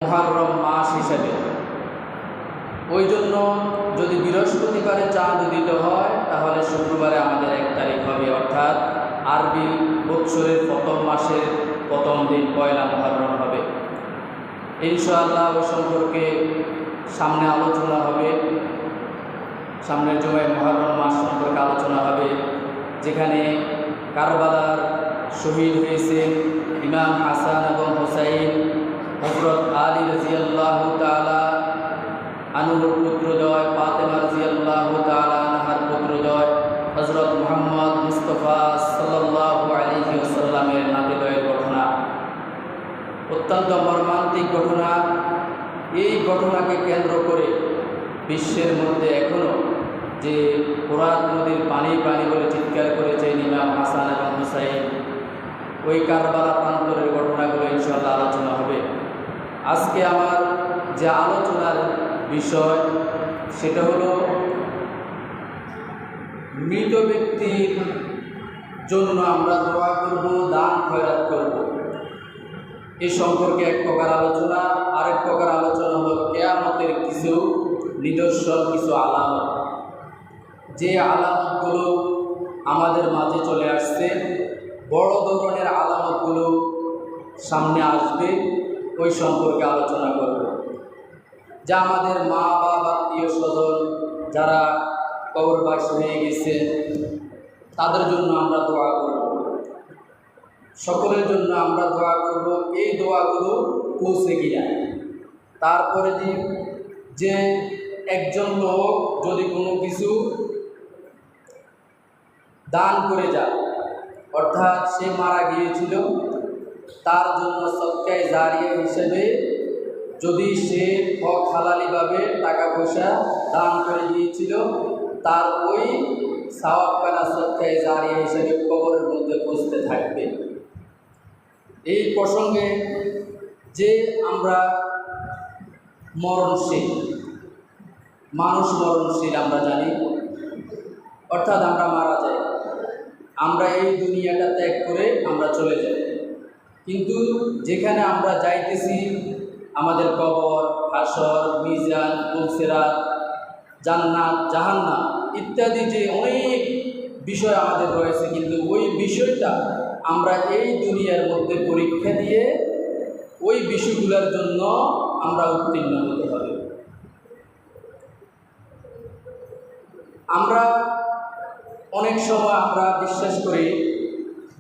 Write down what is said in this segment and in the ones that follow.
মুহররম মাস হিসেবে। ওই জন্য যদি বৃহস্পতিবারে চাঁদ উদিত হয় তাহলে শুক্রবারে আমাদের 1 তারিখ হবে, অর্থাৎ আরবি বৎসরের প্রথম মাসের প্রথম দিন পয়লা মুহররম হবে। ইনশাআল্লাহ ওই সম্পর্কে সামনে আলোচনা হবে, সামনের জুমায় মুহররম মাস সম্পর্কে আলোচনা হবে, যেখানে কারবালার শহীদ হয়েছেন ইমাম হাসান এবং হুসাইন, হযরত আলী রাদিয়াল্লাহু তাআলা আনহুর পুত্রদ্বয়, ফাতেমা রাদিয়াল্লাহু তাআলা আনহার পুত্রদ্বয়, হযরত মুহাম্মদ মুস্তাফা সাল্লাল্লাহু আলাইহি ওয়াসাল্লামের নাতিদ্বয়ের ঘটনা। অত্যন্ত মর্মান্তিক ঘটনা। এই ঘটনাকে কেন্দ্র করে বিশ্বের মধ্যে এখনও যে ফোরাত নদীর পানি পানি বলে চিৎকার করেছে ইমাম হাসান এবং হুসাইন, ওই কারবালা প্রান্তরের ঘটনাগুলো ইনশাআল্লাহ আলোচনা হবে। আজকে আমার যে আলোচনার বিষয় সেটা হলো মৃত ব্যক্তির জন্য আমরা দোয়া করব, দান খয়রাত করব। এই সম্পর্কে এক প্রকার আলোচনা। আরেক প্রকার আলোচনা হলো কিয়ামতের কিছু নিদর্শন, কিছু আলামত, যে আলামতগুলো আমাদের মাঝে চলে আসছে, বড় ধরনের আলামতগুলো সামনে আসবে, ওই সম্পর্কে আলোচনা করব। যা আমাদের মা বাবা আত্মীয় স্বজন যারা কবরবাসী হয়ে গেছে তাদের জন্য আমরা দোয়া করব, সকলের জন্য আমরা দোয়া করব। এই দোয়াগুলো পৌঁছে গিয়া তারপরে যে একজন লোক যদি কোনো কিছু দান করে যায়, অর্থাৎ সে মারা গিয়েছিল, তার জন্য সদকায়ে জারিয়া হিসেবে যদি সে হক হালালিভাবে টাকা পয়সা দান করে দিয়েছিল, তার ওই সওয়াবখানা সদকায়ে জারিয়া হিসেবে কবরের মধ্যে পৌঁছতে থাকবে। এই প্রসঙ্গে যে আমরা মরণশীল, মানুষ মরণশীল আমরা জানি, অর্থাৎ আমরা মারা যাই, আমরা এই দুনিয়াটা ত্যাগ করে আমরা চলে যাই। কিন্তু যেখানে আমরা যাইতেছি, আমাদের কবর, হাসর, মিজান, পুলসিরাত, জান্নাত, জাহান্নাম ইত্যাদি যে অনেক বিষয় আমাদের রয়েছে, কিন্তু ওই বিষয়টা আমরা এই দুনিয়ার মধ্যে পরীক্ষা দিয়ে ওই বিষয়গুলোর জন্য আমরা উত্তীর্ণ হতে হবে। আমরা অনেক সময় আমরা বিশ্বাস করি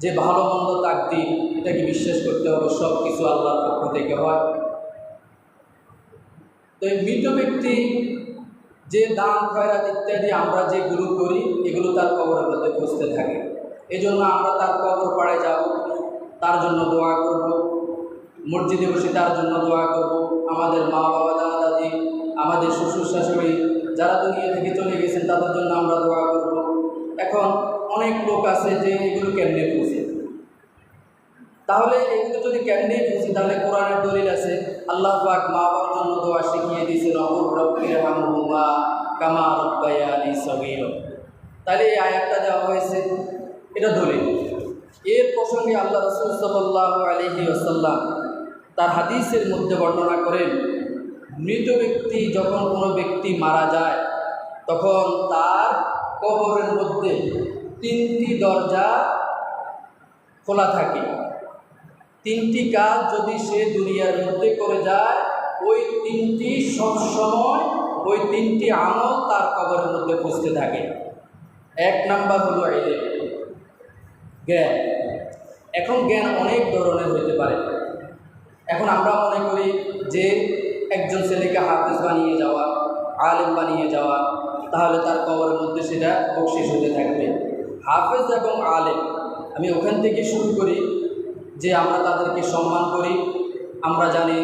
যে ভালো মন্দ তাকদীর, এটাকে বিশ্বাস করতে হবে, সব কিছু আল্লাহর পক্ষ থেকে হয়। তো এই মৃত ব্যক্তি যে দান খয়রাত ইত্যাদি আমরা যেগুলো করি, এগুলো তার কবরের মধ্যে পৌঁছতে থাকে। এই জন্য আমরা তার কবর পাড়ে যাব, তার জন্য দোয়া করব, মসজিদে বসে তার জন্য দোয়া করব, আমাদের মা বাবা, দাদা দাদি, আমাদের শ্বশুর শাশুড়ি যারা দুনিয়া থেকে চলে গেছেন তাদের জন্য আমরা দোয়া করব। এখন অনেক লোক আছে যে এগুলো কেমনে বুঝে, তাহলে এগুলো যদি কেমনে বুঝি, তাহলে কোরআনের দলিল আছে, আল্লাহ পাক মা বাবার জন্য দোয়া শিখিয়ে দিয়েছেন, রব্বিরহামহুমা কামা রাব্বায়ানি সগীরা। তাহলে এই আয়াতটা দেওয়া হয়েছে, এটা দলিল। এর প্রসঙ্গে আল্লাহ রাসূল সাল্লাল্লাহু আলাইহি ওয়াসাল্লাম তার হাদিসের মধ্যে বর্ণনা করেন, মৃত ব্যক্তি যখন কোনো ব্যক্তি মারা যায় তখন তার কবরের মধ্যে 3টি দরজা খোলা থাকে। 3টি কাজ যদি সে দুনিয়ার মধ্যে করে যায়, ওই 3টি সবসময়, ওই 3টি আমল তার কবরের মধ্যে পৌঁছতে থাকে। 1 নাম্বার হলো ইলম, জ্ঞান। এখন জ্ঞান অনেক ধরনের হতে পারে। এখন আমরা মনে করি যে একজন ছেলেকে হাফেজ বানিয়ে যাওয়া, আলেম বানিয়ে যাওয়া, তাহলে তার কবরের মধ্যে সেটা বকশিশ হতে থাকবে। হাফেজ এবং আলেম, আমি ওখান থেকে শুরু করি যে আমরা তাদেরকে সম্মান করি। আমরা জানি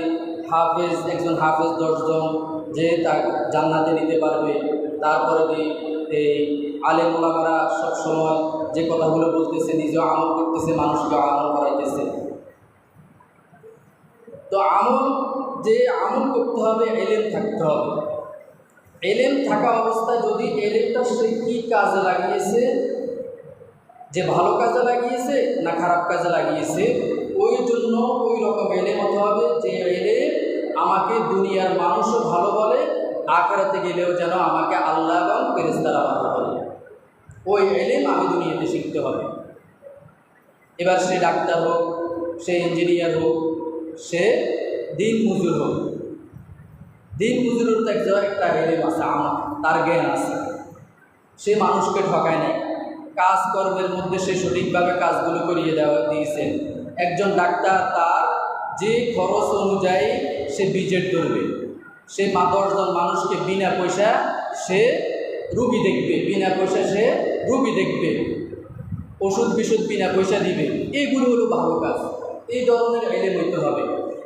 হাফেজ, একজন হাফেজ 10 জন যে তার জান্নাতে নিতে পারবে। তারপরে এই আলেম ওলামারা সবসময় যে কথাগুলো বলতেছে, নিজেও আমল করতেছে, মানুষকে আমল করাইতেছে। তো যে আমল করতে হবে, ইলম থাকতে হবে। ইলম থাকা অবস্থায় যদি ইলমটা সে কী কাজে লাগিয়েছে, যে ভালো কাজে লাগিয়েছে না খারাপ কাজে লাগিয়েছে, ওই জন্য ওই রকম ইলম হতে হবে যে ইলম আমাকে দুনিয়ার মানুষও ভালো বলে, আখিরাতে গেলেও যেন আমাকে আল্লাহ এবং ফেরেশতারা ভালো বলে। ওই ইলম আমি দুনিয়াতে শিখতে হবে। এবার সে ডাক্তার হোক, সে ইঞ্জিনিয়ার হোক, সে দিন মজুর হোক, দিন মজুরের তো একটা ইলম আছে, আমার তার জ্ঞান আছে, সে মানুষকে ঠকায় নাই, কাজকর্মের মধ্যে সে সঠিকভাবে কাজগুলো করিয়ে দিয়েছেন। একজন ডাক্তার তার যে খরচ অনুযায়ী সে বিজেট ধরবে, সে 10 জন মানুষকে বিনা পয়সা সে রুগী দেখবে, বিনা পয়সা সে রুগী দেখবে, ওষুধ বিশুদ্ধ বিনা পয়সা দিবে। এইগুলো হলো ভালো কাজ। এই ধরনের ইলম হইতে হবে।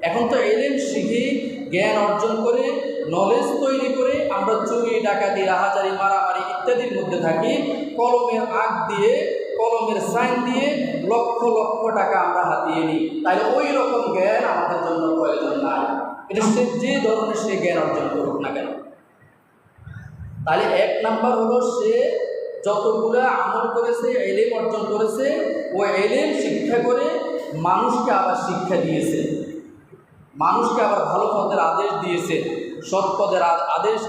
এখন তো ইলম শিখে জ্ঞান অর্জন করে নলেজ তৈরি করে আমরা চুরি ডাকাতি রাহাজারি মারামারি ইত্যাদির মধ্যে থাকি, কলমের আগ দিয়ে কলমের সাইন দিয়ে লক্ষ লক্ষ টাকা আমরা হাতিয়ে নিই। তাই ওই রকম জ্ঞান আমাদের জন্য প্রয়োজন নাই। এটা সে যে ধরনের সে জ্ঞান অর্জন করুক না কেন। তাহলে 1 নাম্বার হলো সে যতগুলো আমল করেছে, ইলম অর্জন করেছে, ওই ইলম শিক্ষা করে মানুষকে আবার শিক্ষা দিয়েছে, মানুষকে আবার ভালো পথের আদেশ দিয়েছে, সৎ পথের আদেশ,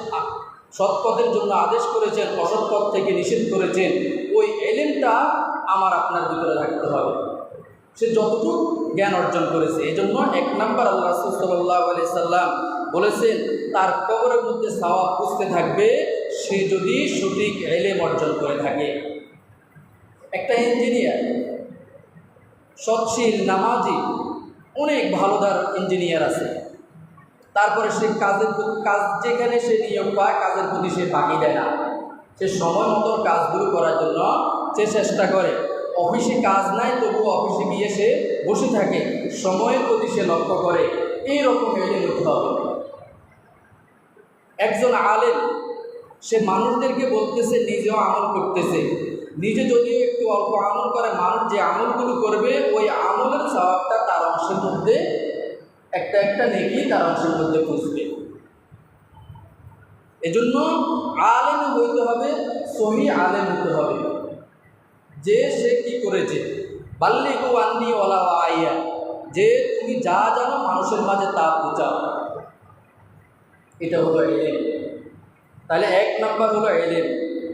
সৎ পথের জন্য আদেশ করেছেন, অসৎ পথ থেকে নিষেধ করেছেন। ওই ইলমটা আমার আপনার ভিতরে রাখতে হবে, সে যতটুকু জ্ঞান অর্জন করেছে। এই জন্য 1 নাম্বার আল্লাহ রাসূল সাল্লাল্লাহু আলাইহি সাল্লাম বলেছেন তার কবরের মধ্যে সওয়াব পুষতে থাকবে সে যদি সঠিক ইলম অর্জন করে থাকে। একটা ইঞ্জিনিয়ার সৎশীল নামাজি, অনেক ভালোদার ইঞ্জিনিয়ার আছে, তারপরে সে কাজ যেখানে সে নিয়োগ পায় কাজের প্রতি সে বাকি দেয় না, সে সময় মতো কাজগুলো করার জন্য সে চেষ্টা করে। অফিসে কাজ নাই তবু অফিসে গিয়ে সে বসে থাকে, সময়ের প্রতি সে লক্ষ্য করে। এইরকম ইলম হতে হবে। একজন আলেম সে মানুষদেরকে বলতেছে, নিজেও আমল করতেছে, নিজে যদিও একটু অল্প আমল করে, মানুষ যে আমলগুলো করবে ওই আমলের সওয়াবটা তার অংশের মধ্যে একটা নেকি তার অংশের মধ্যে পৌঁছবে। এজন্য আলেম হইতে হবে, সহি আলেম হতে হবে, যে সে কি করেছে, বাল্লিগু আন্নী ওয়ালা আইয়া, যে তুমি যা জানো মানুষের মাঝে তা পৌঁছাও। এটা হলো ইলম। তাহলে 1 নাম্বার হলো ইলম।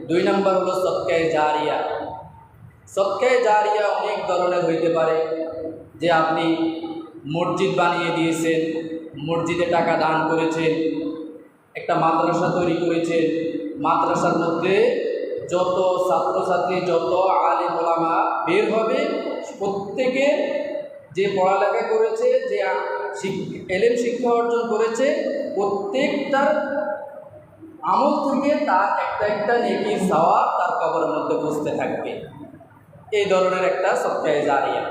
2 নাম্বার হলো সদকায়ে জারিয়া। সদকায়ে জারিয়া অনেক ধরনের হইতে পারে, যে আপনি মসজিদ বানিয়ে দিয়েছেন, মসজিদে টাকা দান করেছেন, একটা মাদ্রাসা তৈরি করেছেন, মাদ্রাসার মধ্যে যত ছাত্রছাত্রী যত আলেম ওলামা বের হবে প্রত্যেকে যে পড়ালেখা করেছে, যে ইলম শিক্ষা অর্জন করেছে, প্রত্যেকটার আমল থেকে তার একটা নেকির সওয়াব তার কবরের মধ্যে বসতে থাকবে। এই ধরনের একটা সদকায়ে জারিয়া।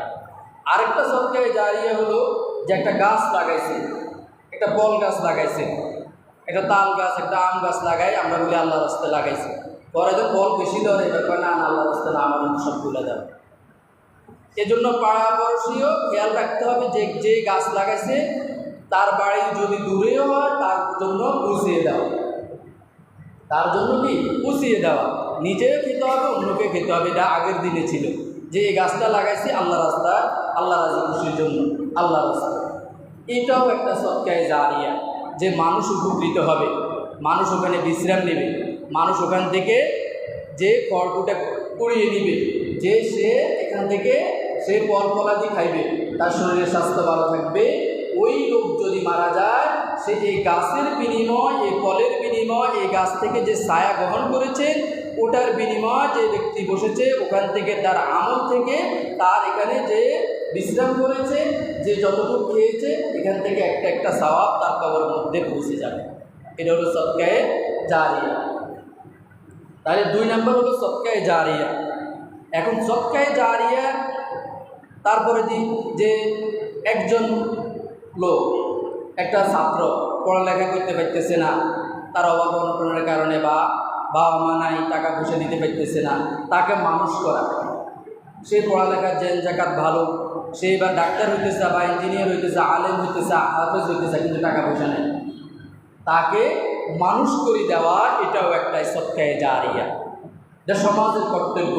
আরেকটা সদকায়ে জারিয়া হলো যে একটা গাছ লাগাইছে, একটা বল গাছ লাগাইছে, একটা তাল গাছ, একটা আম গাছ লাগাই, আমরা বলি আল্লাহর রাস্তায় লাগাইছে। পরে তো বল বেশি ধরে, এবার কয় না আল্লাহর রাস্তায় না, আমার সব ভুলে যাবে। এজন্য পাড়াপড়শিও খেয়াল রাখতে হবে যে যে গাছ লাগাইছে তার বাড়ি যদি দূরেও হয় তার জন্য পুষিয়ে দেওয়া, তার জন্য কি পুষিয়ে দেওয়া, নিজেও খেতে হবে, অন্যকে খেতে হবে। এটা আগের দিনে ছিল যে এই গাছটা লাগাইছে আল্লাহ রাস্তা, আল্লাহ রাজি খুশির জন্য, আল্লাহ রাস্তা। এটাও একটা সদকায়ে জারিয়া, যে মানুষ উপকৃত হবে, মানুষ ওখানে বিশ্রাম নেবে, মানুষ ওখান থেকে যে খড়কুটা কুড়িয়ে নিবে, যে সে এখান থেকে সে ফল ফলাদি খাইবে, তার শরীরের স্বাস্থ্য ভালো থাকবে। ওই লোক যদি মারা যায়, সে এই গাছের বিনিময়, এই ফলের বিনিময়, এই গাছ থেকে যে ছায়া গ্রহণ করেছে ওটার বিনিময় যে ব্যক্তি বসেছে ওখান থেকে তার আমল থেকে তার এখানে যে বিশ্রাম করেছে, যে যতটুকু খেয়েছে, এখান থেকে একটা সওয়াব তার কবরের মধ্যে পৌঁছে যাবে। এটা হলো সদকায়ে জারিয়া। তাহলে 2 নাম্বার হলো সদকায়ে জারিয়া। এখন সদকায়ে জারিয়া তারপরে যে একজন লোক, একটা ছাত্র পড়ালেখা করতে পারতেছে না, তার অভাব অনটনের কারণে বা বাবা মা নাই, টাকা পয়সা দিতে পারতেছে না, তাকে মানুষ করা। সে পড়ালেখার জেন জাকাত ভালো, সে এবার ডাক্তার হইতেছে বা ইঞ্জিনিয়ার হইতেছে, আলেম হইতেছে, হাফেজ হইতেছে, কিন্তু টাকা পয়সা নেই, তাকে মানুষ করে দেওয়া এটাও একটা সদকায়ে জারিয়া, যা সমাজের কর্তব্য।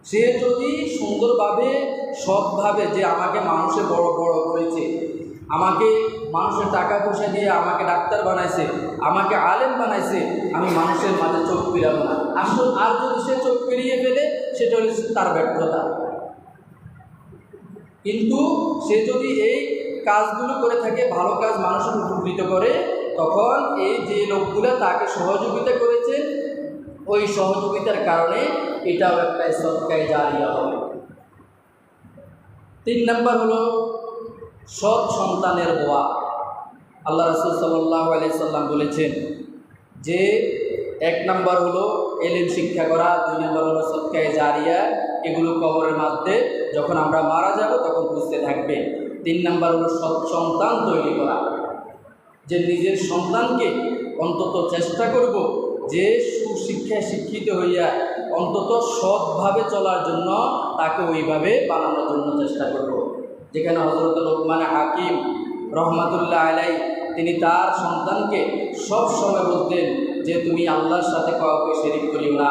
সে যদি সুন্দরভাবে সৎভাবে, যে আমাকে মানুষে বড় বড় করেছে, আমাকে মানুষের টাকা পয়সা দিয়ে আমাকে ডাক্তার বানাইছে, আমাকে আলেম বানাইছে, আমি মানুষের মাঝে চোখ ফিরাবো না। আসল আর যদি সে চোখ ফিরিয়ে ফেলে সেটা হচ্ছে তার ব্যর্থতা। কিন্তু সে যদি এই কাজগুলো করে থাকে, ভালো কাজ মানুষকে উপকৃত করে, তখন এই যে লোকগুলো তাকে সহযোগিতা করেছে, ওই সহযোগিতার কারণে এটাও একটা সদকায়ে জারিয়া হবে। 3 নম্বর হলো সৎ সন্তানের দোয়া। আল্লাহ রাসূল সাল্লাল্লাহু আলাইহি সাল্লাম বলেছেন যে 1 নম্বর হলো এলিম শিক্ষা করা, 2 নম্বর হলো সদকায়ে জারিয়া। এগুলো কবরের মধ্যে যখন আমরা মারা যাব তখন বুঝতে থাকবে। 3 নম্বর হলো সৎ সন্তান তৈরি করা, যে নিজের সন্তানকে অন্তত চেষ্টা করব যে সুশিক্ষায় শিক্ষিত হইয়া অন্তত সৎভাবে চলার জন্য তাকে ওইভাবে বানানোর জন্য চেষ্টা করব। যেখানে হযরত লোকমান হাকিম রহমাতুল্লাহ আলাইহি তিনি তার সন্তানকে সব সময় বলতেন যে তুমি আল্লাহর সাথে কাউকে শরীক করিও না,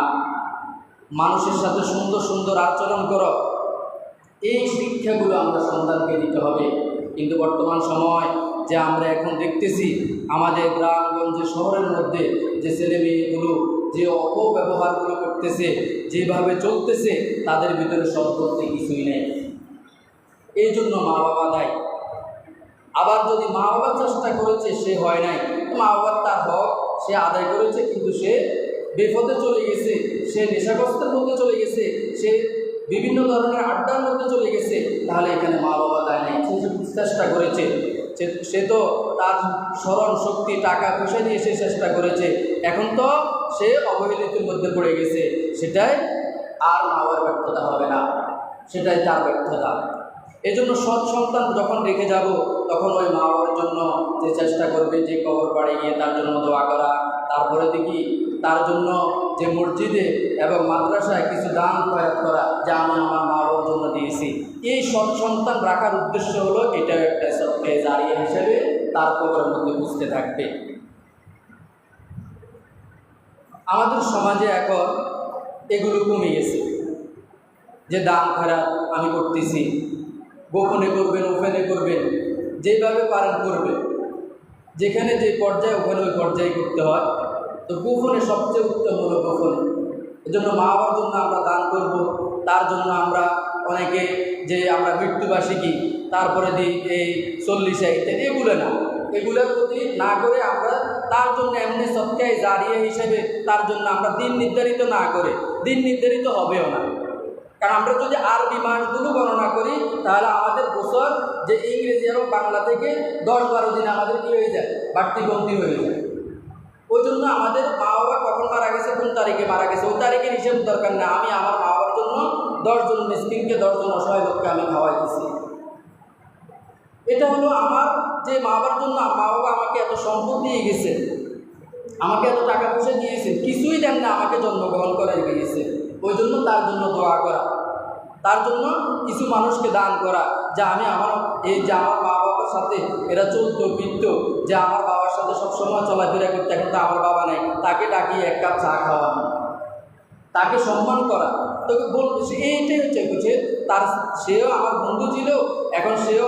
মানুষের সাথে সুন্দর সুন্দর আচরণ করো। এই শিক্ষাগুলো আমরা সন্তানকে দিতে হবে। কিন্তু বর্তমান সময় যে আমরা এখন দেখতেছি আমাদের গ্রামগঞ্জে শহরের মধ্যে যে ছেলে মেয়েগুলো যে অপব্যবহারগুলো করতেছে, যেভাবে চলতেছে, তাদের ভিতরে সৎ বলতে কিছুই নেই। এই জন্য মা বাবা দায়ী। আবার যদি মা বাবা চেষ্টা করেছে সে হয় নাই, মা বাবার তার হক সে আদায় করেছে, কিন্তু সে বিপদে চলে গেছে, সে নেশাগ্রস্তের মধ্যে চলে গেছে, সে বিভিন্ন ধরনের আড্ডার মধ্যে চলে গেছে, তাহলে এখানে মা বাবা দায় নেই। সে চেষ্টা করেছে, সে তো তার স্মরণ শক্তি টাকা পয়সা দিয়ে সে চেষ্টা করেছে, এখন তো সে অবহেলিতের মধ্যে পড়ে গেছে, সেটাই আর মা বাবার ব্যর্থতা হবে না, সেটাই তার ব্যর্থতা। এই জন্য সৎ সন্তান যখন রেখে যাব তখন ওই মা বাবার জন্য যে চেষ্টা করবে যে কবর বাড়ি গিয়ে তার জন্য দোয়া করা, তারপরে দেখি তার জন্য যে মসজিদে এবং মাদ্রাসায় কিছু দান খয়রাত করা, যা আমি আমার মা বাবার জন্য দিয়েছি। এই সৎ সন্তান রাখার উদ্দেশ্য হলো এটা একটা সদকায়ে জারিয়া হিসেবে তার কবরের মধ্যে বুঝতে থাকবে। আমাদের সমাজে এখন এগুলো কমে গেছে, যে দান খয়রাত আমি করতেছি, গোপনে করবেন, ওপেনে করবেন, যেভাবে পারেন করবেন, যেখানে যে পর্যায়ে ওখানে ওই পর্যায়ে করতে হয়। তো গোপনে সবচেয়ে উত্তম হলো গোপনে। এজন্য মা বাবার জন্য আমরা দান করব, তার জন্য আমরা অনেকে যে আমরা মৃত্যুবার্ষিকী তারপরে দিই এই 40 ইত্যাদি, এগুলো না, এগুলোর প্রতি না করে আমরা তার জন্য এমনি সদকায়ে জারিয়া হিসেবে তার জন্য আমরা দিন নির্ধারিত না করে, দিন নির্ধারিত হবেও না। কারণ আমরা যদি আরবি মাসগুলো গণনা করি তাহলে আমাদের বছর যে ইংরেজি এবং বাংলা থেকে 10-12 দিন আমাদের কী হয়ে যায়, বাড়তি কমতি হয়ে যায়। ওই জন্য আমাদের মা বাবা কখন মারা গেছে, কোন তারিখে মারা গেছে, ওই তারিখের হিসেব দরকার না। আমি আমার মা বাবার জন্য 10 জন মিসকিনকে, 10 জন অসহায় লোককে আমি খাওয়াইতেছি। এটা হলো আমার যে মা বাবার জন্য মা বাবা আমাকে এত সম্পদ দিয়ে গেছে, আমাকে এত টাকা পয়সা দিয়েছে, কিছুই দেন না, আমাকে জন্মগ্রহণ করে গিয়েছে। ওই জন্য তার জন্য দোয়া করা, তার জন্য কিছু মানুষকে দান করা, যা আমি আমার এই যে আমার মা বাবার সাথে এরা চলতো ফিরত, যে আমার বাবার সাথে সবসময় চলাফেরা করতে, এখন তো আমার বাবা নাই, তাকে ডাকিয়ে 1 কাপ চা খাওয়ানো, তাকে সম্মান করা। তোকে বলছে এইটাই হচ্ছে বুঝে তার, সেও আমার বন্ধু ছিল, এখন সেও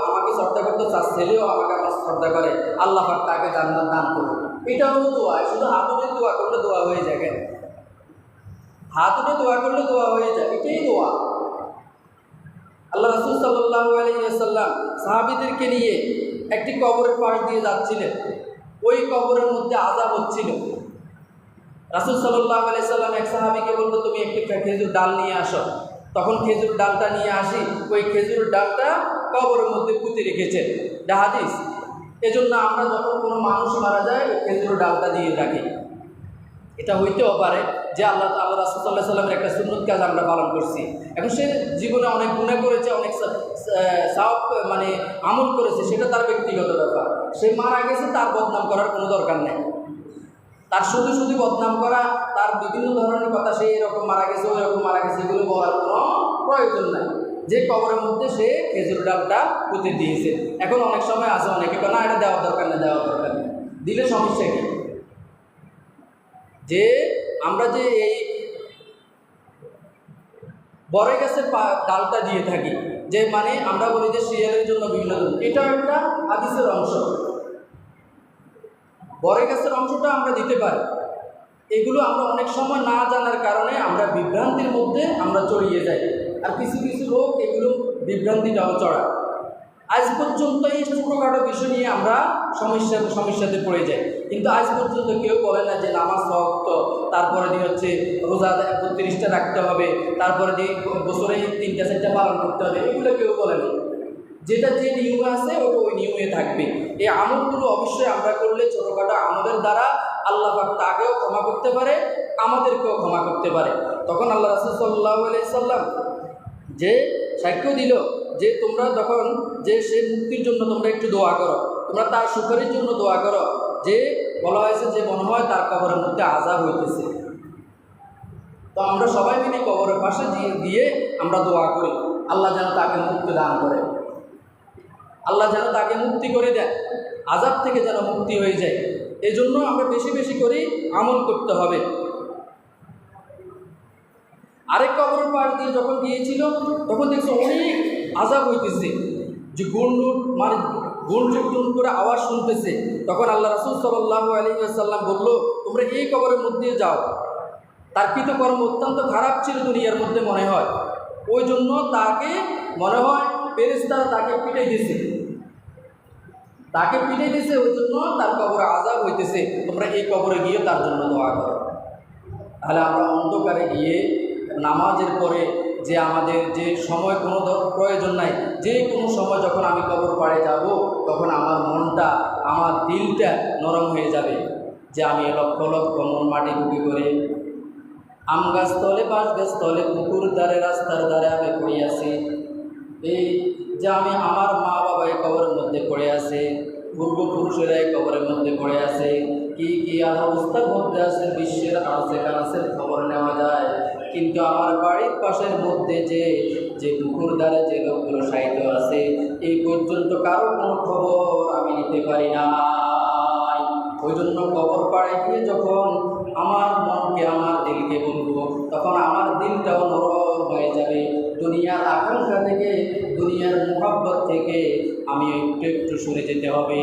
আমাকে শ্রদ্ধা করতে, তার ছেলেও আমাকে আমার শ্রদ্ধা করে, আল্লাহ পাক তাকে জান্নাত দান করবে। এটা হলো দোয়া। শুধু হাত উঠে দোয়া করলে দোয়া হয়ে যায় কেন? হাত উঠে দোয়া করলে দোয়া হয়ে যায়, এটাই দোয়া। আল্লাহ রাসূল সাল্লাল্লাহু আলাইহি ওয়াসাল্লাম সাহাবীদেরকে নিয়ে একটি কবরের পাশ দিয়ে যাচ্ছিলেন, ওই কবরের মধ্যে আযাব হচ্ছিল। রাসূল সাল্লাল্লাহু আলাইহি সাল্লাম এক সাহাবীকে বলল, তুমি একটি খেজুর ডাল নিয়ে আসো। তখন খেজুর ডালটা নিয়ে আসি, ওই খেজুর ডালটা কবরের মধ্যে পুঁতে রেখেছেন। এটা হাদিস। এজন্য আমরা যখন কোনো মানুষ মারা যায় ওই খেজুর ডালটা দিয়ে রাখি। এটা হইতেও পারে যে আল্লাহ রাসূল সাল্লাল্লাহু আলাইহি সাল্লামের একটা সুন্নত কাজ আমরা পালন করছি। এখন সে জীবনে অনেক গুনাহ করেছে, অনেক সওয়াব মানে আমল করেছে, সেটা তার ব্যক্তিগত ব্যাপার। সে মারা গেছে, তার বদনাম করার কোনো দরকার নেই। তার শুধু শুধু বদনাম করা, তার বিভিন্ন ধরনের কথা, সে এরকম মারা গেছে, ওই রকম মারা গেছে, এগুলো বলার কোনো প্রয়োজন নাই। যে কবরের মধ্যে সে খেজুর ডালটা পুঁতে দিয়েছে। এখন অনেক সময় আছে অনেকে না, এটা দেওয়ার দরকার নেই, দেওয়ার দরকার নেই, দিলে সমস্যা কি? যে আমরা যে এই বড়ই গাছের ডালটা দিয়ে থাকি, যে মানে আমরা বলি যে শিয়ালের জন্য বিভিন্ন ধরনের, এটাও একটা হাদিসের অংশ। বড়ই গাছের অংশটা আমরা দিতে পারি। এগুলো আমরা অনেক সময় না জানার কারণে আমরা বিভ্রান্তির মধ্যে আমরা চড়িয়ে যাই, আর কিছু কিছু লোক এগুলো বিভ্রান্তিটাও চড়ায়। আজ পর্যন্ত এই ছোটোখাটো বিষয় নিয়ে আমরা সমস্যাতে পড়ে যাই, কিন্তু আজ পর্যন্ত কেউ বলে না যে নামাজ ওয়াক্ত, তারপরে দিয়ে হচ্ছে রোজা 32টা রাখতে হবে, তারপরে দিয়ে বছরে 3টা 4টা পালন করতে হবে, এগুলো কেউ বলে না। যেটা যে নিয়মে আছে ওটা ওই নিয়মে থাকবে। এই আমলগুলো অবশ্যই আমরা করলে ছোটোখাটো আমলের দ্বারা আল্লাহ পাক তাকেও ক্ষমা করতে পারে, আমাদেরকেও ক্ষমা করতে পারে। তখন আল্লাহ রাসূল সাল্লাল্লাহু আলাইহি সাল্লাম যে সাক্ষ্য দিল যে তোমরা তখন যে সে মুক্তির জন্য তোমরা একটু দোয়া করো, তোমরা তার সুখের জন্য দোয়া করো, যে বলা হয়েছে যে মনে হয় তার কবরের মধ্যে আযাব হইতেছে। তো আমরা সবাই মিলে কবরের পাশে গিয়ে আমরা দোয়া করি আল্লাহ যেন তাকে মুক্তি দান করে, আল্লাহ যেন তাকে মুক্তি করে দেয়, আযাব থেকে যেন মুক্তি হয়ে যায়। এই জন্য আমরা বেশি বেশি করে আমল করতে হবে। আরেক কবরের পাশ দিয়ে যখন গিয়েছিল তখন দেখছো অনেক আযাব হইতেছে, যে মানে গুণ করে আওয়াজ শুনতেছে। তখন আল্লাহ রাসূল সাল্লাল্লাহু আলাইহি ওয়াসাল্লাম বলল, তোমরা এই কবরের মধ্যে যাও। তার কৃতকর্ম অত্যন্ত খারাপ ছিল দুনিয়ার মধ্যে মনে হয়, ওই জন্য তাকে মনে হয় ফেরেশতারা তাকে পিটাই দিয়েছে, ওই জন্য তার কবরে আযাব হইতেছে। তোমরা এই কবরে গিয়ে তার জন্য দোয়া করো। তাহলে আমরা অন্ধকারে গিয়ে নামাজের পরে যে আমাদের যে সময় কোনো প্রয়োজন নাই, যে কোনো সময় যখন আমি কবর পাড়ে যাব তখন আমার মনটা, আমার দিলটা নরম হয়ে যাবে, যে আমি লক্ষ লক্ষ মন মাটি ঢুকে করে আম গাছ তলে, বাঁশ গাছ তলে, পুকুর ধারে, রাস্তার ধারে আমি পড়ে আছি। এই যে আমি আমার মা বাবা এই কবরের মধ্যে পড়ে আছে, পূর্বপুরুষেরা এই কবরের মধ্যে পড়ে আছে, কি কি অবস্থার মধ্যে আছে বিশ্বের আনাচে কানাচের খবর নেওয়া যায়, কিন্তু আমার বাড়ির পাশের মধ্যে যে পুকুর ধারে যে লোকগুলো সাহিত্য আছে এই পর্যন্ত কারো কোনো খবর আমি নিতে পারি না। ওই জন্য কবর পাড়ে গিয়ে যখন আমার মনকে, আমার দিলকে বলবো, তখন আমার দিলটাও নরম হয়ে যাবে। দুনিয়ার আকাঙ্ক্ষা থেকে, দুনিয়ার মুহাব্বত থেকে আমি একটু একটু সরে যেতে হবে।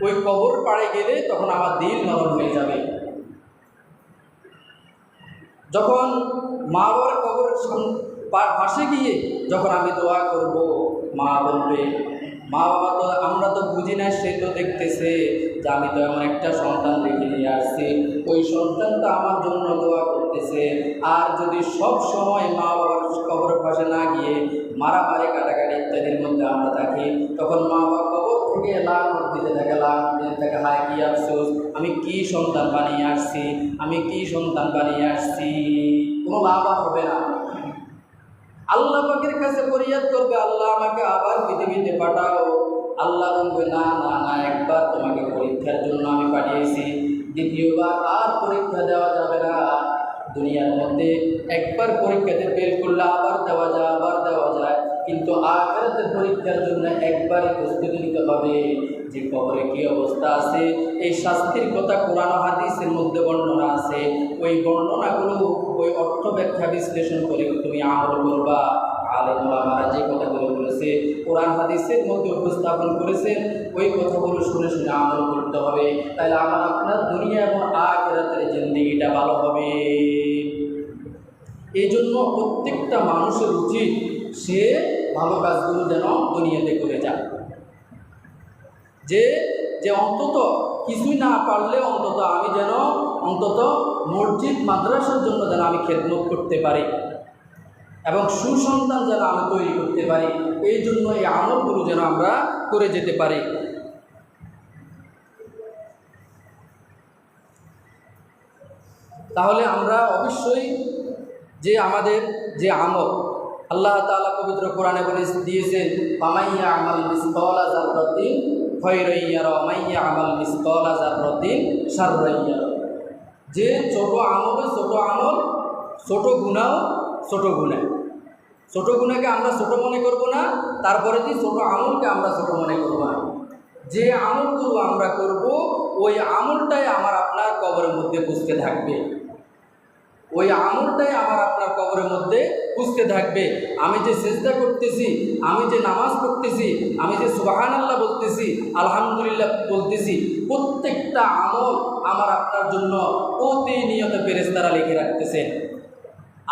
ওই কবর পাড়ে গেলে তখন আমার দিল নরম হয়ে যাবে। যখন মা বাবার কবরের পাশে গিয়ে যখন আমি দোয়া করব, মা বলবে, মা বাবা তো আমরা তো বুঝি না, সে তো দেখতেছে যে আমি তো এমন একটা সন্তান রেখে নিয়ে আসছি, ওই সন্তানটা আমার জন্য দোয়া করতেছে। আর যদি সব সময় মা বাবার কবরের পাশে না গিয়ে মারামারি, কাটাকাটি ইত্যাদির মধ্যে আমরা থাকি, তখন মা বাবা কবর থেকে লাগানো দিতে থাকে, হায় কি আফসোস, আমি কি সন্তান বানিয়ে আসছি, কোনো লাভ হবে না। আল্লাহ পাকের কাছে ফরিয়াদ করবে, আল্লাহ আমাকে আবার পৃথিবীতে পাঠাও। আল্লাহ বলবে, না না না, একবার তোমাকে পরীক্ষার জন্য আমি পাঠিয়েছি, দ্বিতীয়বার আর পরীক্ষা দেওয়া যাবে না। দুনিয়ার মধ্যে একবার পরীক্ষাতে ফেল করলে আবার দেওয়া যায়, কিন্তু আখিরাতের পরীক্ষার জন্য একবারই প্রস্তুতি নিতে হবে। যে কবরে কি অবস্থা আছে, এই শাস্তির কথা কোরআন ও হাদিসের মধ্যে বর্ণনা আছে। ওই বর্ণনাগুলো, ওই অর্থ ব্যাখ্যা বিশ্লেষণ করে তুমি আমল করবা। আলেম ওলামারা যে কথাগুলো বলেছে, কোরআন হাদিসের মধ্যে উপস্থাপন করেছেন, ওই কথাগুলো শুনে শুনে আমল করতে হবে। তাহলে আপনার দুনিয়া এবং আখিরাতের জিন্দেগিটা ভালো হবে। এই জন্য প্রত্যেকটা মানুষের উচিত সে ভালো কাজগুলো যেন দুনিয়াতে করে যায়, যে অন্তত কিছুই না পারলে অন্তত আমি যেন মসজিদ মাদ্রাসার জন্য যেন আমি খেদমত করতে পারি, এবং সুসন্তান যেন আমি তৈরি করতে পারি। এই জন্য এই আমলগুলো যেন আমরা করে যেতে পারি। তাহলে আমরা অবশ্যই যে আমাদের যে আমল, আল্লাহ তাআলা পবিত্র কোরআনে বলে দিয়েছেন, ফামাইয়া আমাল মিসকালা যাররাতিন খায়রান ইয়ারা ওয়া মাইয়া আমাল মিসকালা যাররাতিন শাররান ইয়ারা। যে ছোট আমল, ছোট গুনাহ, ছোট গুনাহকে আমরা ছোট মনে করব না, তারপরে যে ছোট আমলকে আমরা ছোট মনে করব না। যে আমলগুলো আমরা করব ওই আমলটাই আমার আপনার কবরের মধ্যে পুষতে থাকবে। ওই আমলটাই আমার আপনার কবরের মধ্যে খুঁজতে থাকবে। আমি যে সিজদা করতেছি, আমি যে নামাজ পড়তেছি, আমি যে সুবহানাল্লাহ বলতেছি, আলহামদুলিল্লাহ বলতেছি, প্রত্যেকটা আমল আমার আপনার জন্য প্রতিনিয়ত ফেরেশতারা লিখে রাখতেছেন।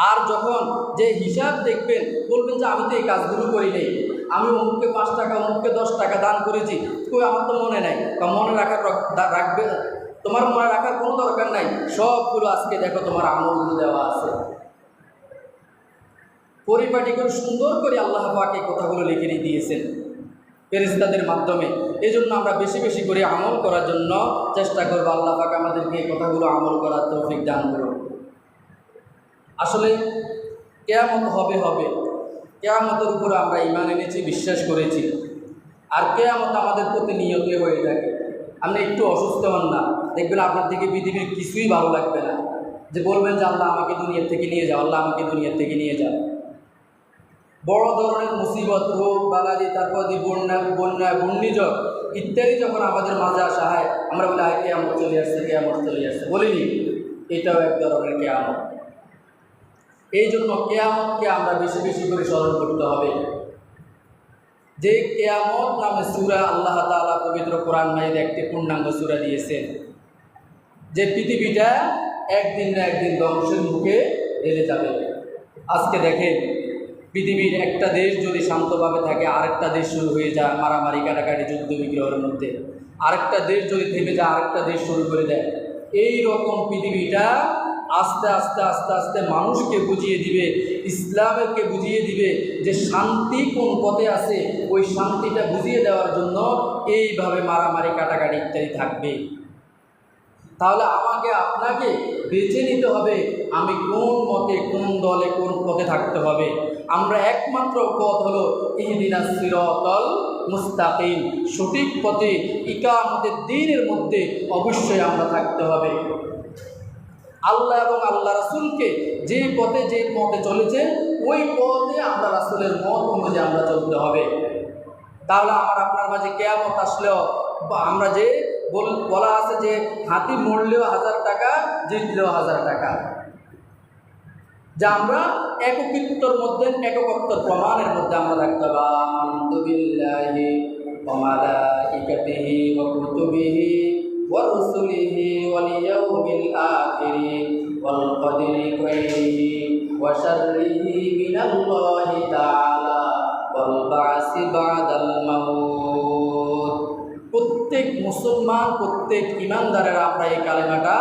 আর যখন যে হিসাব দেখবেন, বলবেন যে আমি তো এই কাজগুলো করি নাই, আমি অমুককে 5 টাকা, অমুককে 10 টাকা দান করেছি, কই আমার তো মনে নাই। মনে রাখবে, তোমার মনে রাখার কোনো দরকার নাই, সবগুলো আজকে দেখো তোমার আমলগুলো দেওয়া আছে। পরিপাটি করে সুন্দর করে আল্লাহ পাক এই কথাগুলো লিখে দিয়েছেন ফেরেশতাদের মাধ্যমে। এই জন্য আমরা বেশি বেশি করে আমল করার জন্য চেষ্টা করবো। আল্লাহ পাক আমাদেরকে এই কথাগুলো আমল করার তৌফিক দান করুন। আসলে কিয়ামত হবে, কিয়ামতের উপরে আমরা ঈমান এনেছি, বিশ্বাস করেছি। আর কিয়ামত আমাদের প্রতিনিয়ত হয়ে থাকে। আপনি একটু অসুস্থ হন না, দেখবেন আপনার থেকে পৃথিবীর কিছুই ভালো লাগবে না, যে বলবেন যে আল্লাহ আমাকে দুনিয়ার থেকে নিয়ে যাও, আল্লাহ আমাকে দুনিয়ার থেকে নিয়ে যাও। বড় ধরনের মুসিবত, রোগ বালাদি, তারপর বন্যা ঘূর্ণিঝড় ইত্যাদি যখন আমাদের মাঝে আসা হয়, আমরা বলি আয় কিয়ামত চলে আসছে, কিয়ামত চলে আসছে, বলিনি? এটাও এক ধরনের কিয়ামত। এই জন্য কিয়ামতকে আমরা বেশি বেশি করে স্মরণ করতে হবে। যে কিয়ামত নামে সূরা আল্লাহ তাআলা পবিত্র কোরআন মাজিদে একটি পূর্ণাঙ্গ সূরা দিয়েছেন, যে পৃথিবীটা একদিন না একদিন ধ্বংসের মুখে ঢেলে যাবে। আজকে দেখেন, পৃথিবীর একটা দেশ যদি শান্তভাবে থাকে, আরেকটা দেশ শুরু হয়ে যায় মারামারি, কাটাকাটি, যুদ্ধ বিগ্রহের মধ্যে। আরেকটা দেশ যদি থেমে যায়, আরেকটা দেশ শুরু করে দেয়। এই রকম পৃথিবীটা আস্তে আস্তে আস্তে আস্তে মানুষকে বুঝিয়ে দিবে, ইসলামকে বুঝিয়ে দিবে যে শান্তি কোন পথে আছে। ওই শান্তিটা বুঝিয়ে দেওয়ার জন্য এইভাবে মারামারি, কাটাকাটি ইত্যাদি থাকবে। তাহলে আমাকে আপনাকে বেছে নিতে হবে, আমি কোন মতে, কোন দলে, কোন পথে থাকতে হবে। আমরা একমাত্র পথ হলো ইহদিনাস সিরাতাল মুস্তাকিম, সঠিক পথে ইকামতের দ্বীনের মধ্যে অবশ্যই আমরা থাকতে হবে। আল্লাহ এবং আল্লাহ রাসূলকে যে পথে চলেছেন, ওই পথে আমরা রাসূলের মত অনুযায়ী আমরা চলতে হবে। তাহলে আমার আপনার মাঝে কিয়ামত আসলেও আমরা যে বলা আছে যে হাতি মরলেও 1000 টাকা, জিতলেও 1000 টাকা, যা আমরা একত্বর মধ্যে, একত্বর প্রমাণের মধ্যে আমরা রাখতে হবে। আমানতু বিল্লাহি ওয়া মালাইকাতিহি ওয়া কুতুবিহি ওয়া রুসুলিহি ওয়াল ইয়াউমিল আখিরি ওয়াল কদরি খাইরিহি ওয়া শাররিহি মিনাল্লাহি তাআলা ওয়াল বা'সি বা'দাল মাউত। প্রত্যেক মুসলমান, প্রত্যেক ঈমানদারেরা আমরা এই কালেমাটা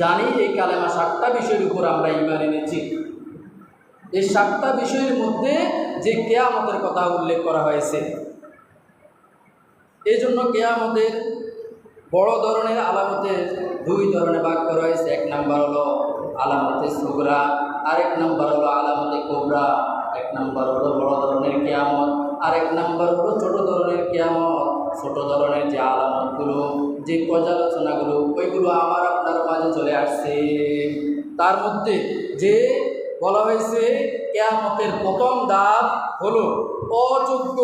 জানি। এই কালেমা 7টা বিষয়ের উপর আমরা ঈমান এনেছি। এই 7টা বিষয়ের মধ্যে যে কিয়ামতের কথা উল্লেখ করা হয়েছে, এই জন্য কিয়ামতের বড় ধরনের আলামতের 2 ধরনের ভাগ করা হয়েছে। 1 নম্বর হলো আলামতে সুগরা, আর 1 নম্বর হলো আলামতে কুবরা। 1 নম্বর হলো বড় ধরনের কিয়ামত, আর 1 নম্বর হলো ছোট ধরনের কিয়ামত। ছোট ধরনের যে আলামতগুলো, যে পর্যালোচনাগুলো, ওইগুলো আমার আপনার মাঝে চলে আসছে। তার মধ্যে যে বলা হয়েছে কিয়ামতের প্রথম ধাপ হলো অযোগ্য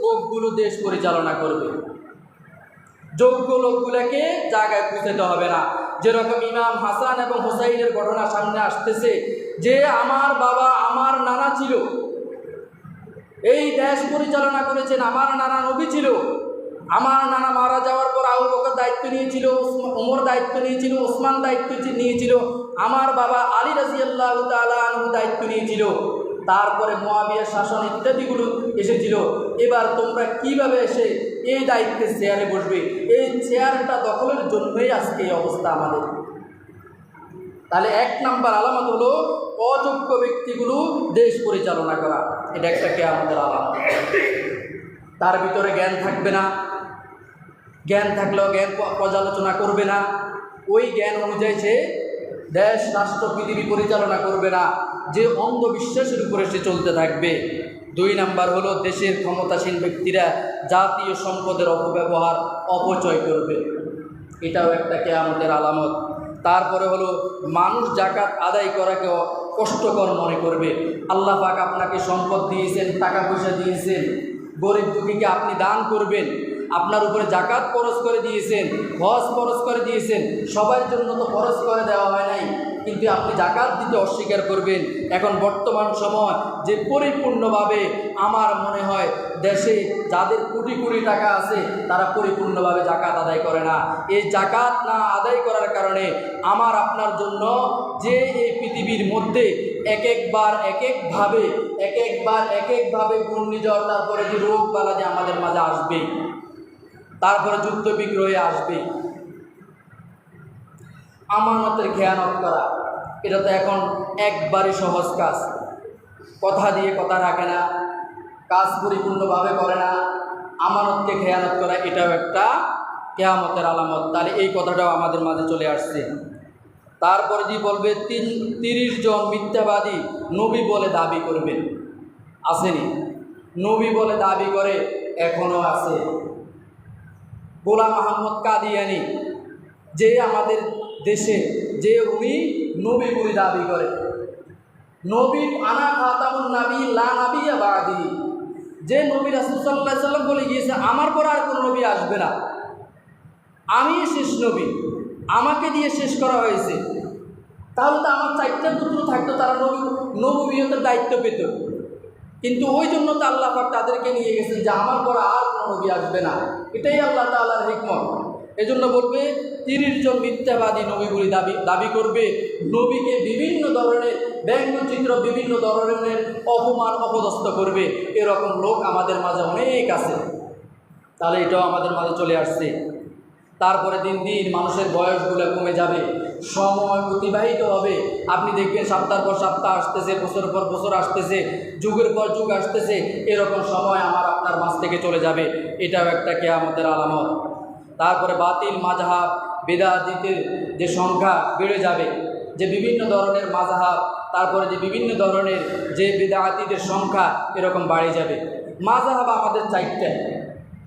লোকগুলো দেশ পরিচালনা করবে। যোগ্য লোকগুলোকে জায়গায় পৌঁছাতে হবে না। যেরকম ইমাম হাসান এবং হুসাইনের ঘটনা সামনে আসতেছে, যে আমার বাবা, আমার নানা ছিল, এই দেশ পরিচালনা করেছেন, আমার নানা নবী ছিল। আমার নানা মারা যাওয়ার পর আবু বকর দায়িত্ব নিয়েছিল, ওমর দায়িত্ব নিয়েছিল, ওসমান দায়িত্ব নিয়েছিল, আমার বাবা আলী রাদিয়াল্লাহু তাআলা আনহু দায়িত্ব নিয়েছিল, তারপরে মুয়াবিয়ার শাসন ইত্যাদিগুলো এসেছিল। এবার তোমরা কিভাবে এসে এই দায়িত্বের চেয়ারে বসবে? এই চেয়ারটা দখলের জন্যই আজকে এই অবস্থা আমাদের। তাহলে 1 নম্বর আলামত হলো অযোগ্য ব্যক্তিগুলো দেশ পরিচালনা করা। এটা একটা কিয়ামতের আলামত। তার ভিতরে জ্ঞান থাকবে না, জ্ঞান থাকলেও জ্ঞান পর্যালোচনা করবে না, ওই জ্ঞান অনুযায়ী সে দেশ, রাষ্ট্র, পৃথিবী পরিচালনা করবে না, যে অন্ধবিশ্বাসের উপরে সে চলতে থাকবে। 2 নম্বর হলো দেশের ক্ষমতাসীন ব্যক্তিরা জাতীয় সম্পদের অপব্যবহার, অপচয় করবে। এটাও একটা কিয়ামতের আলামত। তারপরে হলো মানুষ যাকাত আদায় করাকে কষ্টকর মনে করবে। আল্লাহ পাক আপনাকে সম্পদ দিয়েছেন, টাকা পয়সা দিয়েছেন, গরিব দুঃখীকে আপনি দান করবেন, আপনার উপরে জাকাত ফরজ করে দিয়েছেন, হজ ফরজ করে দিয়েছেন, সবার জন্য তো ফরজ করে দেওয়া হয় নাই, কিন্তু আপনি জাকাত দিতে অস্বীকার করবেন। এখন বর্তমান সময় যে পরিপূর্ণভাবে আমার মনে হয় দেশে যাদের কোটি কোটি টাকা আছে তারা পরিপূর্ণভাবে জাকাত আদায় করে না। এই জাকাত না আদায় করার কারণে আমার আপনার জন্য যে এই পৃথিবীর মধ্যে এক একভাবে ঘূর্ণিঝড়, তারপরে যে রোগ বালা যে আমাদের মাঝে আসবে, তারপরে যুদ্ধ বিগ্রহে আসবে। আমানতের খেয়ানত করা এটা তো এখন একবারই সহজ কাজ। কথা দিয়ে কথা রাখে না, কাজ পরিপূর্ণভাবে করে না, আমানতকে খেয়ানত করা এটাও একটা কিয়ামতের আলামত। তাহলে এই কথাটাও আমাদের মাঝে চলে আসছে। তারপরে যে বলবে 30 জন মিথ্যাবাদী নবী বলে দাবি করবে, আসেনি? নবী বলে দাবি করে, এখনও আছে। গোলাম আহমদ কাদিয়ানি যে আমাদের দেশে, যে উনি নবী বলে দাবি করে, নবী আনা খাতামুন নবী লা নবিয়্যা বাদি, যে নবী রাসূল সাল্লাল্লাহু আলাইহি সাল্লাম বলে গিয়েছে আমার পর আর কোনো নবী আসবে না, আমি শেষ নবী, আমাকে দিয়ে শেষ করা হয়েছে। তাহলে তো আমার 4টা পুত্র থাকতো, তারা নবুয়তের দায়িত্ব পেত। কিন্তু ওই জন্য তো আল্লাহ পাক তাদেরকে নিয়ে গেছেন যে আমার পর আর কোনো নবী আসবে না। এটাই আল্লাহ তাআলার হিকমত। এজন্য বলবে 30 জন মিথ্যাবাদী নবী বলে দাবি করবে, নবীকে বিভিন্ন ধরনের ব্যঙ্গচিত্র, বিভিন্ন ধরনের অপমান অপদস্থ করবে। এরকম লোক আমাদের মাঝে অনেক আছে। তাহলে এটাও আমাদের মাঝে চলে আসছে। তারপরে দিন দিন মানুষের বয়সগুলো কমে যাবে, সময় অতিবাহিত হবে। আপনি দেখবেন সপ্তাহের পর সপ্তাহ আসতেছে, বছরের পর বছর আসতেছে, যুগের পর যুগ আসতেছে। এরকম সময় আমার আপনার মাঝ থেকে চলে যাবে। এটাও একটা কিয়ামতের আলামত। তারপরে বাতিল মাযহাব বিদআতীদের যে সংখ্যা বেড়ে যাবে, যে বিভিন্ন ধরনের মাযহাব, তারপরে যে বিভিন্ন ধরনের যে বিদআতীদের সংখ্যা এরকম বাড়ে যাবে। মাযহাব আমাদের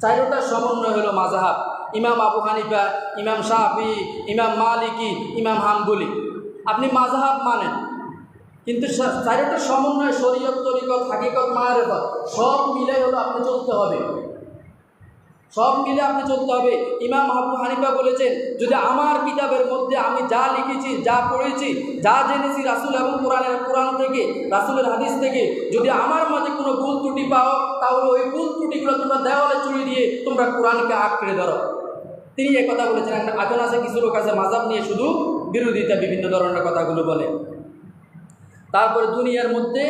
4টার সমন্বয় হলো মাযহাব। ইমাম আবু হানিফা, ইমাম শাফি, ইমাম মালিকি, ইমাম হাম্বলি। আপনি মাযহাব মানেন, কিন্তু 4টার সমন্বয় শরীয়ত, তরিকত, হাকিকত, মারিফত সব মিলে হলো আপনি চলতে হবে, সব মিলে আপনি চলতে হবে। ইমাম আবু হানিফা বলেছেন, যদি আমার কিতাবের মধ্যে আমি যা লিখেছি, যা পড়েছি, যা জেনেছি রাসূল এবং কোরআন থেকে, রাসূলের হাদিস থেকে, যদি আমার মাঝে কোনো ভুল ত্রুটি পাও, তাহলে ওই ভুল ত্রুটিগুলো তোমরা দেওয়ালে চুড়ি দিয়ে তোমরা কোরআনকে আঁকড়ে ধরো। তিনি একথা বলেছেন। এখন আছে কিছু লোক আছে মাযহাব নিয়ে শুধু বিরোধিতা, বিভিন্ন ধরনের কথাগুলো বলে। তারপরে দুনিয়ার মধ্যে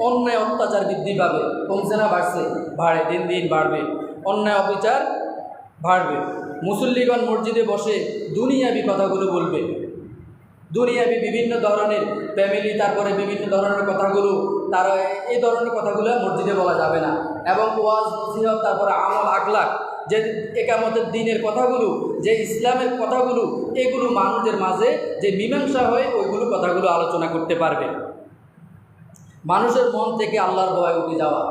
অন্যায় অত্যাচার বৃদ্ধি পাবে, কমছে না বাড়ছে? বাড়ে, দিন দিন বাড়বে। অন্যায় অবিচার বাড়বে। মুসল্লিগণ মসজিদে বসে দুনিয়াবি কথাগুলো বলবে, দুনিয়াবি বিভিন্ন ধরনের ফ্যামিলি, তারপরে বিভিন্ন ধরনের কথাগুলো, তারা এই ধরনের কথাগুলো মসজিদে বলা যাবে না। এবং ওয়াজ নসিহত, তারপরে আমল আখলাক, যে একামতের দিনের কথাগুলো, যে ইসলামের কথাগুলো, এগুলো মানুষের মাঝে যে মীমাংসা হয় ওইগুলো কথাগুলো আলোচনা করতে পারবে। মানুষের মন থেকে আল্লাহর ভয় উঠে যাওয়া,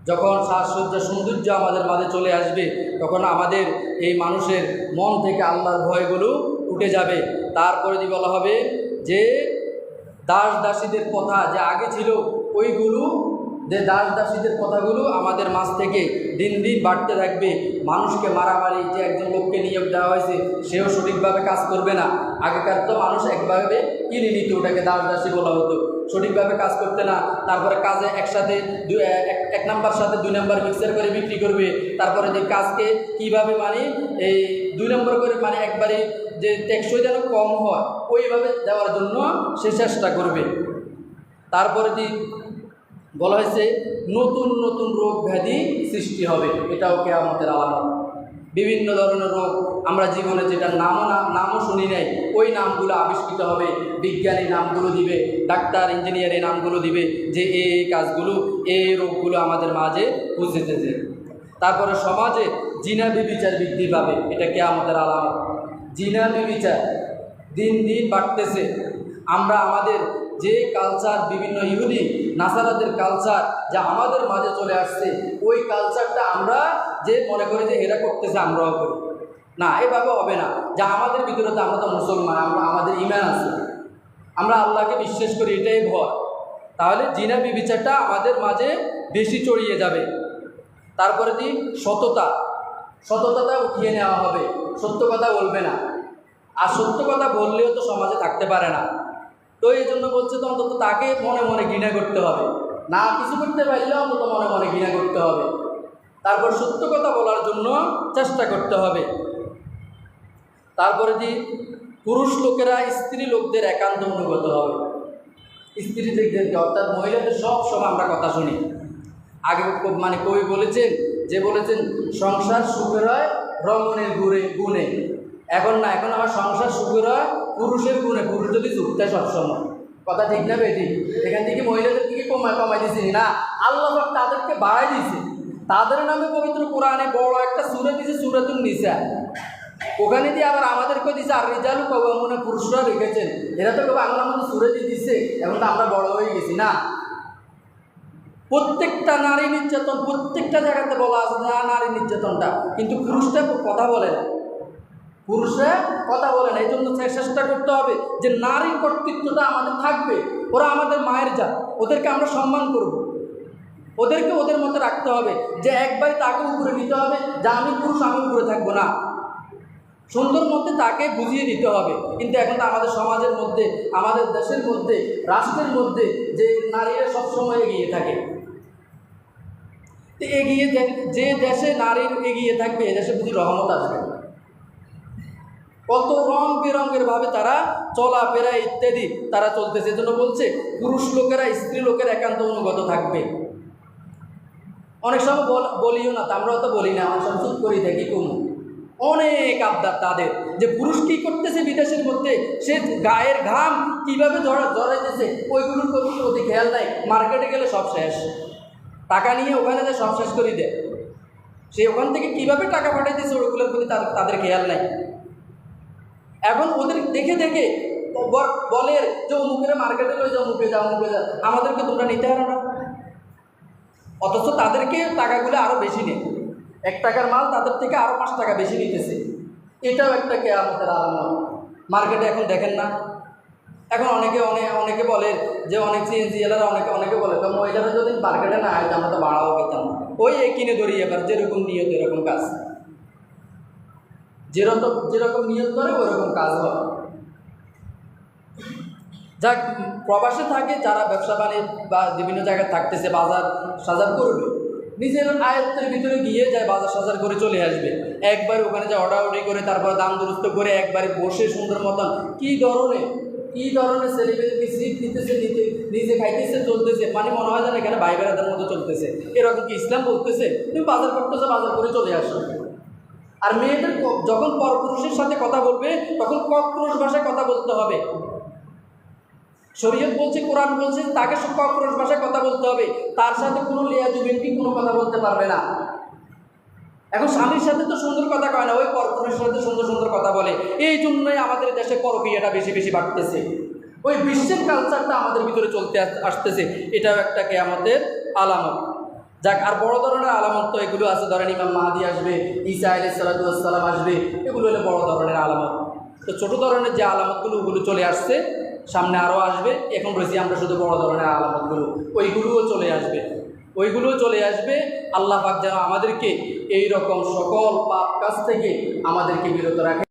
যখন সাজসজ্জা সৌন্দর্য আমাদের মাঝে চলে আসবে, তখন আমাদের এই মানুষের মন থেকে আল্লাহর ভয়গুলো উঠে যাবে। তারপরে যে বলা হবে যে দাস দাসীদের কথা যে আগে ছিল, ওইগুলো, যে দাস দাসীদের কথাগুলো আমাদের মাঝ থেকে দিন দিন বাড়তে থাকবে। মানুষকে মারামারি, যে একজন লোককে নিয়োগ দেওয়া হয়েছে সেও সঠিকভাবে কাজ করবে না। আগেকার তো মানুষ একভাবে কিনে নিত, ওটাকে দাস দাসী বলা হতো, সঠিকভাবে কাজ করতে না। তারপরে কাজে একসাথে 1 নাম্বার সাথে 2 নাম্বার মিক্সার করে বিক্রি করবে। তারপরে যে কাজকে কিভাবে মানে এই 2 নম্বর করে মানে একবারে যে টেকসই যেন কম হয় ওইভাবে দেওয়ার জন্য সে চেষ্টা করবে। তারপরে যে বলা হয়েছে নতুন নতুন রোগ ব্যাধি সৃষ্টি হবে, এটাও কিয়ামতের আলামত। বিভিন্ন ধরনের রোগ আমরা জীবনে যেটা নামও শুনি নাই, ওই নামগুলো আবিষ্কৃত হবে। বিজ্ঞানী নামগুলো দিবে, ডাক্তার ইঞ্জিনিয়ার এই নামগুলো দিবে, যে এই কাজগুলো, এই রোগগুলো আমাদের মাঝে বুঝতেছে। তারপরে সমাজে জিনা ব্যভিচার বৃদ্ধি পাবে, এটা কিয়ামতের আলামত। জিনা ব্যভিচার দিন দিন বাড়তেছে। আমরা আমাদের যে কালচার, বিভিন্ন ইহুদি নাসারাদের কালচার যা আমাদের মাঝে চলে আসছে, ওই কালচারটা আমরা যে মনে করি যে এরা করতেছে আমরাও করি না, এভাবে হবে না। যা আমাদের ভিতরে তো, আমরা তো মুসলমান, আমাদের ঈমান আছে, আমরা আল্লাহকে বিশ্বাস করি, এটাই ভয়। তাহলে জিনা ব্যভিচারটা আমাদের মাঝে বেশি ছড়িয়ে যাবে। তারপরে কি সততা, সততা উঠিয়ে নেওয়া হবে, সত্য কথা বলবে না। আর সত্য কথা বললেও তো সমাজে থাকতে পারে না। তো এই জন্য বলছে তো অন্তত তাকে মনে মনে ঘৃণা করতে হবে, না কিছু করতে পারলেও অন্তত মনে মনে ঘৃণা করতে হবে। তারপর সত্য কথা বলার জন্য চেষ্টা করতে হবে। তারপরে যে পুরুষ লোকেরা স্ত্রী লোকদের একান্ত অনুগত হবে, স্ত্রীদেরকে অর্থাৎ মহিলাদের সব সময় আমরা কথা শুনি। আগে মানে কবি বলেছেন, যে বলেছেন সংসার সুখের হয় রমণের গুণে। এখন না, এখন আমার সংসার সুখের হয় পুরুষের গুণে। পুরুষ যদি যুক্ত সবসময়, কথা ঠিক না বেটি? এখান থেকে মহিলাদের দিকে কমাই দিয়েছি না, আল্লাহ তাদেরকে বাড়াই দিয়েছে। তাদের নামে পবিত্র কোরআনে বড় একটা সূরা দিয়েছে, সূরাতুন নিসা। ওখানে দিয়ে আবার আমাদেরকে দিচ্ছে আর রিজালু কওয়ামুনা, পুরুষরা রেখেছেন। এরা তো কেবল আমাদের সূরা দিয়ে দিচ্ছে, এখন তো আমরা বড় হয়ে গেছি না। প্রত্যেকটা নারী নির্যাতন প্রত্যেকটা জায়গাতে বলা আছে না নারী নির্যাতনটা, কিন্তু পুরুষরা কথা বলে না, পুরুষরা কথা বলে না। এই জন্য চেষ্টা করতে হবে যে নারীর কর্তৃত্বটা আমাদের থাকবে। ওরা আমাদের মায়ের জাত, ওদেরকে আমরা সম্মান করব, ওদেরকে ওদের মতো রাখতে হবে। যে একবার তাকে উপরে নিতে হবে যে আমি পুরুষ, আমি উপরে থাকবো না, সুন্দর মধ্যে তাকে বুঝিয়ে দিতে হবে। কিন্তু এখন তো আমাদের সমাজের মধ্যে, আমাদের দেশের মধ্যে, রাষ্ট্রের মধ্যে যে নারীরা সবসময় এগিয়ে থাকে, এগিয়ে যে দেশে নারীর এগিয়ে থাকবে এ দেশে বুঝি রহমত আসবে। কত রং বেরঙের ভাবে তারা চলাফেরা ইত্যাদি তারা চলতেছে। এজন্য বলছে পুরুষ লোকেরা স্ত্রী লোকের একান্ত অনুগত থাকবে। অনেক সময় বলিও না, আমরাও তো বলি না, অনেক সময় চুপ করি দেখি কোন অনেক আবদার তাদের, যে পুরুষ কী করতেছে বিদেশের মধ্যে, সে গায়ের ঘাম কীভাবে জড়াইতেছে ওইগুলোর প্রতি খেয়াল নাই। মার্কেটে গেলে সব শেষ, টাকা নিয়ে ওখানে যে সব শেষ করে দেয়, সে ওখান থেকে কীভাবে টাকা পাঠাইতেছে ওইগুলোর প্রতি তাদের খেয়াল নাই। এখন ওদের দেখে দেখে বলে যে অমুকের মার্কেটে লই যাও, অমুকে যাও, অমুকে যাও, আমাদেরকে তোমরা নিতে পারো না। অথচ তাদেরকে টাকাগুলো আরও বেশি নেই, 1 টাকার মাল তাদের থেকে আরও 5 টাকা বেশি নিতেছে। এটাও একটা কিয়ামতের আলামত। মার্কেটে এখন দেখেন না, এখন অনেকে বলে যে অনেক সিএনজি এলারা অনেকে বলে তো মহিলারা যদি মার্কেটে না হয় আমরা তো বাড়াও পেতাম না। ওই কিনে ধরি, এবার যেরকম নিয়ত এরকম কাজ, যেরকম নিয়ত করে ওইরকম কাজ হয়। যাক, প্রবাসে থাকে যারা ব্যবসা বাণিজ্য বা বিভিন্ন জায়গায় থাকতেছে, বাজার সাজার করবে, নিজের আয়ত্তের ভিতরে গিয়ে যায়, বাজার সাজার করে চলে আসবে। একবার ওখানে যে অর্ডার করে তারপর দাম দুরস্ত করে একবারে বসে সুন্দর মতন কী ধরনের সেলিব্রিটি সিট দিতেছে, নিজে খাইতেছে, চলতেছে, মানে মনে হয় যেন এখানে ভাই বেড়াদের মতো চলতেছে। এরকম কি ইসলাম বলতেছে? তুমি বাজার করতেছো, বাজার করে চলে আসো। আর মেয়েদের যখন পরপুরুষের সাথে কথা বলবে তখন কক্রোশ ভাষায় কথা বলতে হবে। শরীয়ত বলছে, কোরআন বলছে তাকে কক্রোশ ভাষায় কথা বলতে হবে, তার সাথে কোনো লেয়াজুবেন্টি কোনো কথা বলতে পারবে না। এখন স্বামীর সাথে তো সুন্দর কথা কয় না, ওই পরপুরুষের সাথে সুন্দর সুন্দর কথা বলে। এই জন্যই আমাদের দেশে পরকীয়াটা বেশি বেশি বাড়তেছে, ওই বিশ্বের কালচারটা আমাদের ভিতরে চলতে আসতেছে। এটাও একটা কিয়ামতের আলামত। যাক, আর বড় ধরনের আলামত তো এগুলো আছে, ধরেন ইমাম মাহদী আসবে, ঈসা আলাইহিস সালাম আসবে, এগুলো হলো বড় ধরনের আলামত। তো ছোট ধরনের যে আলামতগুলো ওগুলো চলে আসছে, সামনে আরও আসবে। এখন রয়েছি আমরা শুধু বড় ধরনের আলামতগুলো, ওইগুলোও চলে আসবে। আল্লাহ পাক যেন আমাদেরকে এই রকম সকল পাপ কাজ থেকে আমাদেরকে বিরত রাখে।